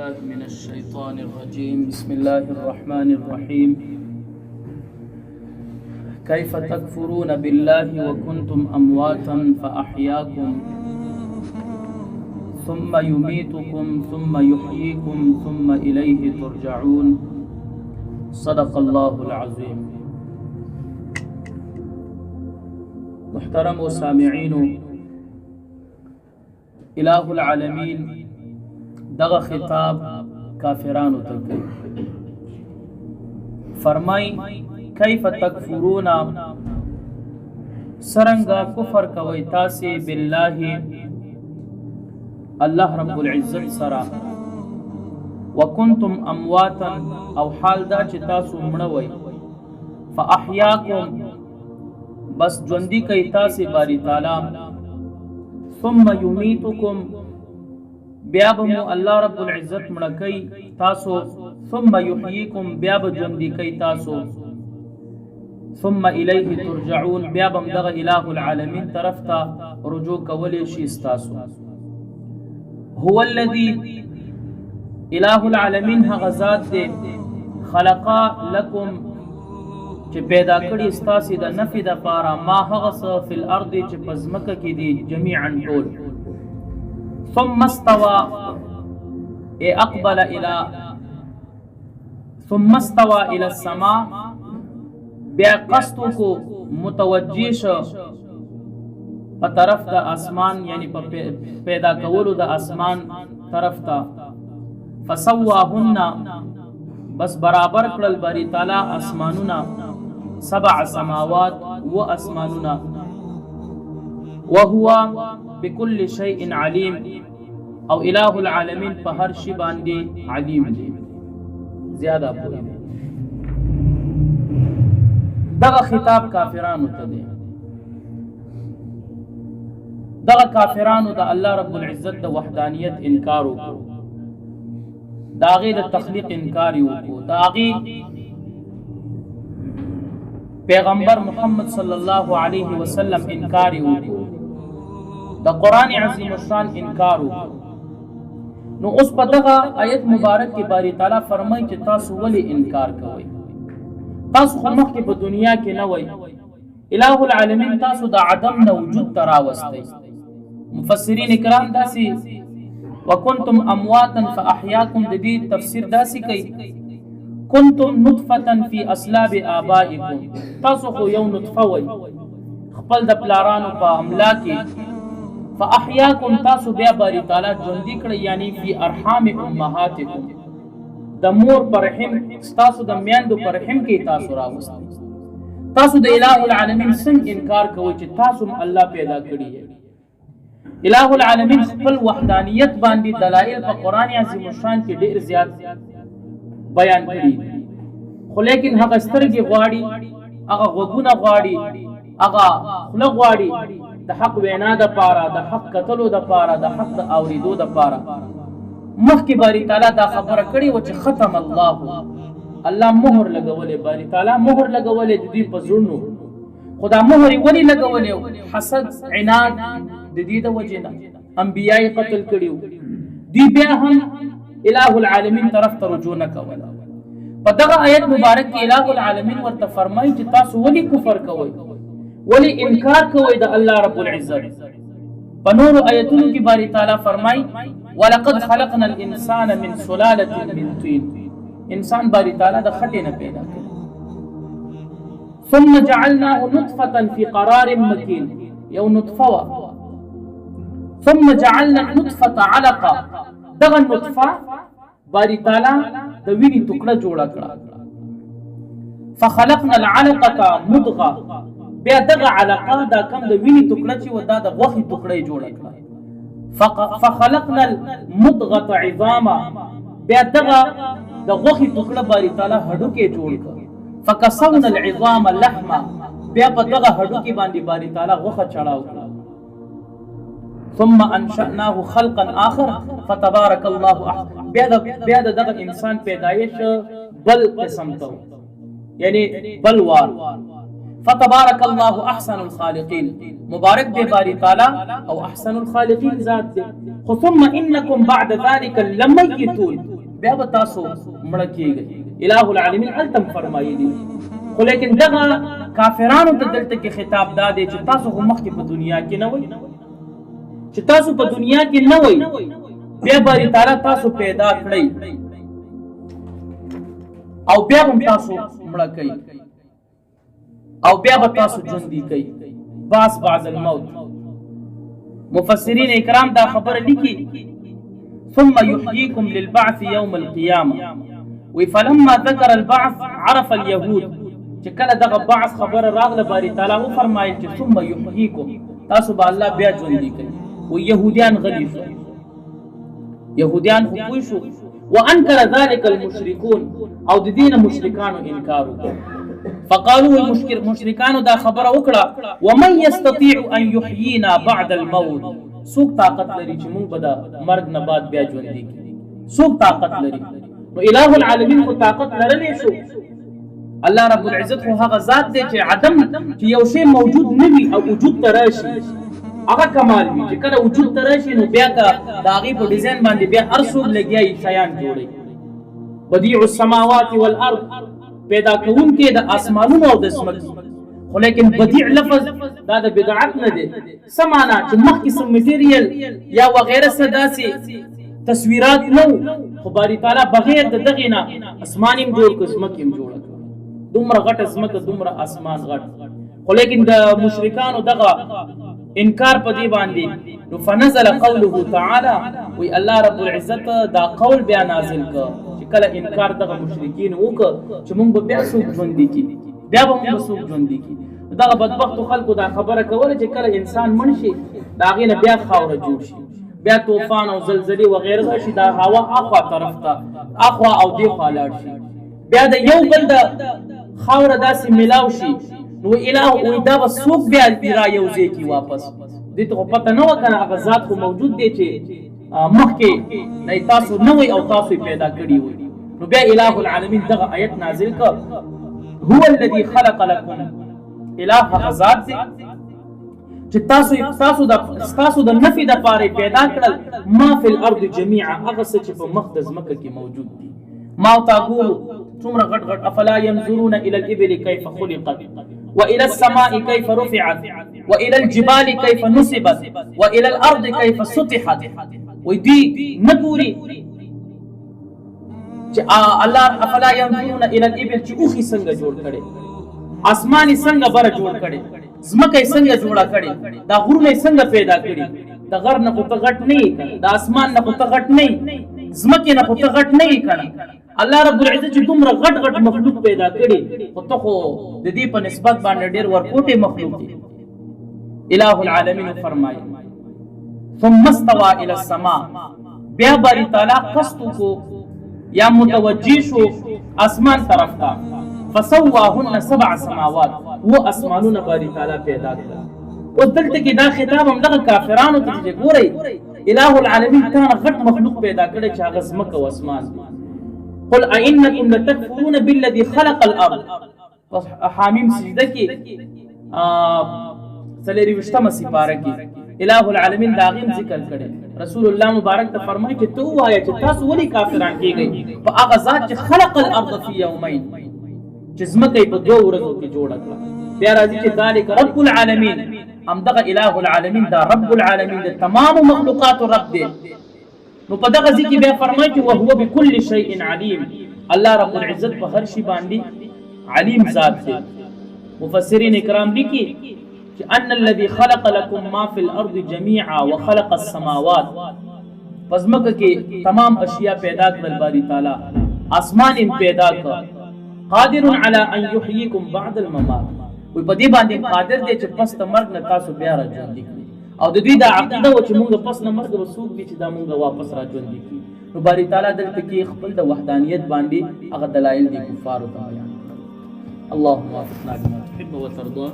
بالله من الشيطان الرجيم بسم الله الرحمن الرحيم كيف تكفرون بالله وكنتم أمواتا فأحياكم ثم يميتكم ثم يحييكم ثم إليه ترجعون صدق الله العظيم. محترم و سامعین الہ العالمین دغه خطاب کافرانو ته کوي. فرمای کیف تکفرون سرنگا کفر کوي تاسې بالله الله رب العزت سره وکنتم امواتا او حال دا چې تاسو مړه وئ فاحیاکم بس ژوندي کوي تاسې باری تعالی ثم یمیتکم بیا به مو الله رب العزت مړه کوي تاسو ثم یحییکم بیا به ژوندي کوي تاسو ثم الیه ترجعون بیا به دغه الہ العالمین طرف ته رجوع کولی شي ستاسو. هو الذي الہ العالمین هغه ذات دی خلقا لکم چې پیدا کړي ستاسې د نفع دپاره ما هغه څه فی الارض چې په ځمکه کې دي جمیعا ټول ثم استوى الى السماء بیا قصد کو متوجه شو په طرف د اسمان یعنی په پیدا کولو د اسمان طرف ته فسواهن بس برابر کړل باری تعالی اسمانونه 7 سماوات و اسمانونه وهو بكل شيء عليم او الہ العالمین په هر شی باندې علیم دی زیاده پوهه. دغه خطاب کافرانو ته دی. دغه کافرانو د الله رب العزت د وحدانیت انکار وکړو، د هغې د تخلیق انکار یې وکړو، د هغې پیغمبر محمد صلی الله علیه وسلم انکار یې وکړو، د قرآن عظیم الشان انکار وکړو. نو اوس په دغه آیت مبارک کې باری تعالی فرمایي چې تاسو ولې انکار کوئ؟ تاسو خو مخکې په دنیا کې نه وئ، الہ العالمین تاسو د عدم نه وجود ته راوستی. مفسرین کرام داسې وکنتم امواتا فاحیاکم د دې تفسیر داسې کوي کنتم نطفة فی اصلاب آبائکم، تاسو خو یو نطفه وئ خپل د پلارانو په املا کې، فاحیاکم تاسو بیا باری تعالی ژوندي کړئ یعنی فی ارحام امهاتکم، د مور پر رحم ستاسو د میندو پر رحم کې تاسو راوستئ. تاسو د الہ العالمین څنګه انکار کوئ چې تاسو الله پیدا کړی یې؟ الہ العالمین خپل وحدانیت باندې دلائل په قرآن عظیم الشان کې ډېر زیات بیان کړي، خو لیکن هغه سترګې غواړي، هغه غوږونه غواړي، هغه خوله غواړي د حق وینا دپاره، د حق کتلو دپاره، د حق د اورېدو دپاره. مخکې باری تعالی دا خبره کړې وه چې ختم الله مهر لګولې، باری تعالی مهر لګولې د دوی په زړونو، خو دا مهر یې ولې لګولې؟ حسد عناد د دې د وجې نه انبیا یې قتل کړي وو، دوی بیا هم الہ العالمین طرف ته رجوع نه کوله. په دغه آیت مبارک کې الہ العالمین ورته فرمایي چې تاسو ولې کفر کوئ، ولې انکار کوئ د الله رب العزت. په نورو آیتونو کې باری تعالی فرمایي ولقد خلقنا الانسان من سلالة من طین، انسان باری تعالی د خټې نه پیدا کړ. ثم جعلناه نطفة في قرار مکین، یو نطفه وه، ثم جعلنا النطفة علقة، دغه نطفه باری تعالی د وینې ټوکړه جوړه کړه. فخلقنا العلقة مضغة، بیا دغه علقه دا کم د وینې ټوکړه چې و دا د غوښې ټوکړه یې جوړه کړه. فخلقنا المضغة عظاما، بیا دغه د غوښې ټوکړه باری تعالی هډوکې جوړ کړ. فکسونا العظام لحما، بیا په دغه هډوکې باندې باری تعالی غوښه چړاو کړه. ثم انشأناه خلقا آخر فتبارك الله احسن، بیا دغه انسان پیدایش بل قسم ته یعنی بل وار. فتبارك الله احسن الخالقين مبارک دے باری تعالی او احسن الخالقین ذات دے خو ثم انکم بعد ذلك لمیتون بیا بتاسو مړه کیږي الہ العالمین التم فرمایي دي خو لیکن دغه کافرانو ته دلته کې خطاب دادې چې تاسو هم مخکې په دنیا کې نه وئ چې تاسو په دنیا کې نه وئ بیا باری تعالی تاسو پیدا کړئ او بیا هم تاسو مړه کوي او بیا به تاسو ژوندي کوي باس بعد الموت مفسرین اکرام دا خبر لیکي ثم يحييكم للبعث يوم القيامة فلما ذكر البعث عرف اليهود چې کله دغه بعث خبر راغله باری تعالی و فرمایل چې ثم يحييكم تاسو به الله بیا ژوندي کوي و يهوديان غلي شو يهوديان خو پوه شو وانكر ذلك المشركون او د دین مشرکانو انکار وکړ فقالوا مشرکانو دا خبره وکړه ومن يستطيع ان يحيينا بعد الموت سوق طاقت لري چې موږ به د مرګ نه بعد بیا ژوندي کړو سوق طاقت لري نو الہ العالمین کو طاقت لرلی شو الله رب العزت خو هغه ذات دی چې عدم چې یو شی موجود نه وي او وجود ته راشي هغه کمال وي چې کله وجود ته راشي نو بیا کا د هغې په ډیزاین باندې بیا هر څوک لګیایي شیان جوړوي بدیع السماوات والارض پیدا کوونکی د آسمانونو او د ځمکې خو لیکن بدیع لفظ دا د بدعت نه دی څه معنا چې مخکې څه میټیریل یا وغیره څه داسې تصویرات نه خو باری تعالی بغیر د دغې نه اسمان هم جوړ کړ ځمکې هم جوړه کړه دومره غټه ځمکه دومره اسمان غټ خو لیکن د مشرکانو دغه انکار په دې باندې نو فنزل قوله تعالی وی الله رب العزت دا قول بیا نازل کړ چې کله انکار دغه مشرکین وکړ چې موږ به بیا څوک ژوندي کړي بیا به موږ څوک ژوندي کړي دغه بدبختو خلکو دا خبره کوله چې کله انسان مړ شي د هغې نه بیا خاوره جوړ شي بیا طوفان او زلزلې وغیره راشي دا هوا اخوا طرف ته اخوا او دې خوا لاړ شي بیا د یو بل د خاوره داسې ملاو شي نو الہ وی دا به څوک بیا را یو ځای کي واپس دې ته خو پته نه وه که نه هغه ذات خو موجود دی چې مخکې نه تاسو نه وئ او تاسو یې پیدا کړي وئ نو بیا الہ العالمین دغه آیت نازل کړ هو الذي خلق لكم الہ هغه ذات دی چې تاسو د نفي دپاره پیدا کړل ما فی الارض جمیعا هغه څه چې په مخ د ځمکه کې موجود دي ما ورته ګورو څومره غټ غټ افلا ينظرون الى الابل كيف خلقت والى السماء كيف رفعت والى الجبال كيف نصبت والى الارض كيف سطحت ودي نګوري چې الله افلا ينظرون الى الابل چې اوخي څنګه جوړ کړي اسماني څنګه بر جوړ کړي ځمکه څنګه جوړه کړي دا غرونه څنګه پیدا کړي د غر نه خو ته غټ نه یې د اسمان نه خو ته غټ نه یې ځمکې نه خو ته غټ نه یې کړه الله رب العزت چې دومره غټ غټ مخلوق پیدا کړي خو ته خو د دې په نسبت باندې ډېر ورکوټې مخلوق دي الہ العالمین فرمایي ثم استوى الى السماء بیا باری تعالی قصد کو یا متوجه شو اسمان طرف ته فسواهن 7 سماوات و اسمانونه باری تعالی پیدا کړل او دلته کې دا خطاب هم دغه کافرانو ته چې ګورئ الہ العالمین کان غټ مخلوق پیدا کړی چې هغه ځمکه او اسمان قل أئنكم لتكفرون بالذي خلق الأرض حامیم سجده کې څلېروي ویشتمه سپاره کې الہ العالمین د هغې ذکر کړی رسول الله مبارک ته فرمایي چې ته ووایه چې تاسو ولې کافران کېږئ په هغه ذات چې خلق الارض فی یومین چې ځمکه یې په 2 ورځو کې جوړه کړه بیا راځي چې ذلک رب العالمین همدغه الہ العالمین دا رب العالمین د تمامو مخلوقاتو رب دی نو په دغه ځای کې بیا فرمایي چې وهو بكل شیء علیم الله رب العزت په هر شي باندې علیم ذات دی مفسرین اکرام لیکي چې ان الذي خلق لكم ما في الارض جميعا وخلق السماوات پس مکه کې تمام اشیاء پیدا کړل باری تعالی اسمان هم پیدا کړ قادر على ان يحييكم بعد الممات وي په دې باندې قادر دی چې پس د مرګ نه تاسو بیا راځي او د دوی دا عقیده و چې مونږ پس نه مرګ به څوک دي چې دا مونږ واپس راژوندي کړي نو باری تعالی دلته کې خپل د وحدانیت باندې هغه دلایل دي کفارو ته بیان اللهم وفقنا لما تحب وترضى